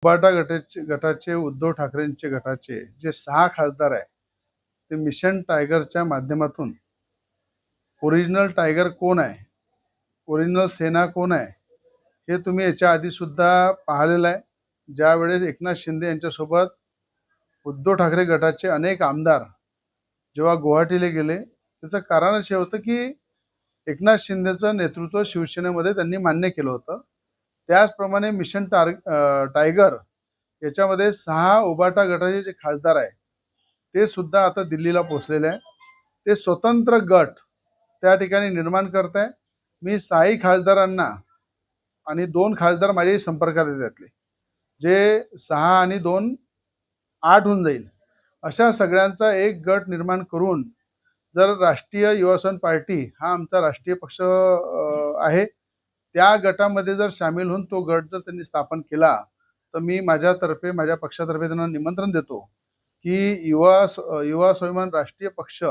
उबाटा गटाचे उद्धव ठाकरेंचे गटाचे जे 6 खासदार आहे ते मिशन टायगरच्या माध्यमातून ओरिजिनल टायगर कोण आहे, ओरिजिनल सेना कोण आहे हे तुम्ही याच्या आधी सुद्धा पाहिलेलं आहे। ज्यावेळेस एकनाथ शिंदे यांच्यासोबत उद्धव ठाकरे गटाचे अनेक आमदार जेव्हा गुवाहाटीला गेले त्याचं कारण असे होतं की एकनाथ शिंदेचं नेतृत्व शिवसेनेमध्ये त्यांनी मान्य केलं होतं। त्याचप्रमाणे मिशन टायगर याच्यामध्ये 6 उबाटा गटाचे जे खासदार आहे ते सुद्धा आता दिल्लीला पोहोचलेले आहे। ते स्वतंत्र गट त्या ठिकाणी निर्माण करत आहे। मी 6 खासदारांना आणि 2 खासदार माझ्याही संपर्कात आहेत, त्यातले जे 6 आणि 2 8 होऊन जाईल अशा सगळ्यांचा एक गट निर्माण करून जर राष्ट्रीय युवा सेना पार्टी हा आमचा राष्ट्रीय पक्ष आहे त्या गटामध्ये जर सामील होऊन तो गट जर त्यांनी स्थापन केला तर मी माझ्यातर्फे माझ्या पक्षातर्फे त्यांना निमंत्रण देतो की युवा स्वाभिमान राष्ट्रीय पक्ष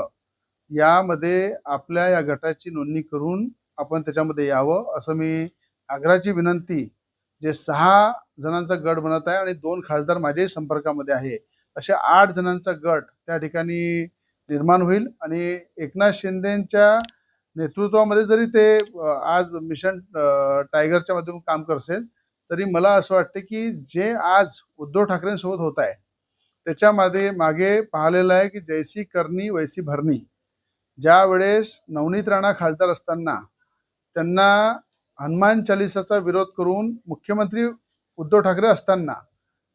यामध्ये आपल्या या गटाची नोंदणी करून आपण त्याच्यामध्ये यावं असं मी आग्रहाची विनंती जे 6 जणांचा गट बनत आहे आणि 2 खासदार माझ्याही संपर्कामध्ये आहे असे 8 जणांचा गट त्या ठिकाणी निर्माण होईल। आणि एकनाथ शिंदेच्या नेतृत्वामध्ये जरी ते आज मिशन टायगरच्या माध्यमातून काम करसेल तरी मला असं वाटतं की जे आज उद्धव ठाकरेंसोबत होत आहे त्याच्यामध्ये मागे पाहिलेलं आहे की जैसी करनी वैसी भरणी। ज्या वेळेस नवनीत राणा खासदार असताना त्यांना हनुमान चालीसाचा विरोध करून मुख्यमंत्री उद्धव ठाकरे असताना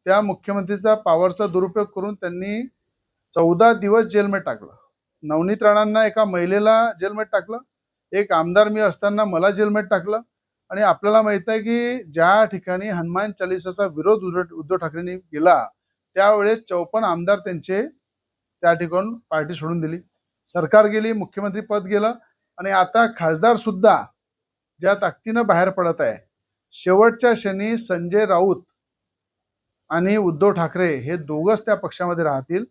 त्या मुख्यमंत्रीचा पॉवरचा दुरुपयोग करून त्यांनी 14 दिवस जेलमध्ये टाकलं। नवनीत राणांना एका महिलेला जेलमध्ये टाकलं, एक आमदार मी असताना मला जेलमध्ये टाकलं। आणि आपल्याला माहित आहे की ज्या ठिकाणी हनुमान चालीसाचा विरोध उद्धव ठाकरेंनी केला त्यावेळेस 54 आमदार त्यांचे त्या ठिकाणून पार्टी सोडून दिली, सरकार गेली, मुख्यमंत्री पद गेलं आणि आता खासदार सुद्धा ज्या ताकदीनं बाहेर पडत आहे। शेवटच्या क्षणी संजय राऊत आणि उद्धव ठाकरे हे दोघंच त्या पक्षामध्ये राहतील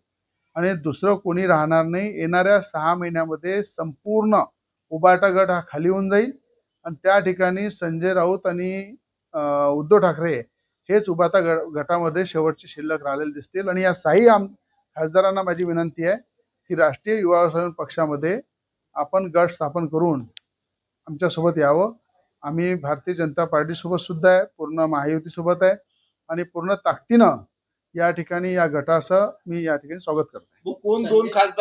आणि दुसरं कोणी राहणार नाही। येणाऱ्या 6 महिन्यामध्ये संपूर्ण उबाटा गट हा खाली होऊन जाईल आणि त्या ठिकाणी संजय राऊत आणि उद्धव ठाकरे हेच उबाटा गटामध्ये शेवटचे शिल्लक राहिलेले दिसतील। आणि या 6 खासदारांना माझी विनंती आहे की राष्ट्रीय युवा सेना पक्षामध्ये आपण गट स्थापन करून आमच्या सोबत यावं। आम्ही भारतीय जनता पार्टी सोबत सुद्धा आहे, पूर्ण महायुती सोबत आहे आणि पूर्ण ताकदीनं या ठिकाणी या गटाचं मी या ठिकाणी स्वागत करतो। कोण 2 खासदार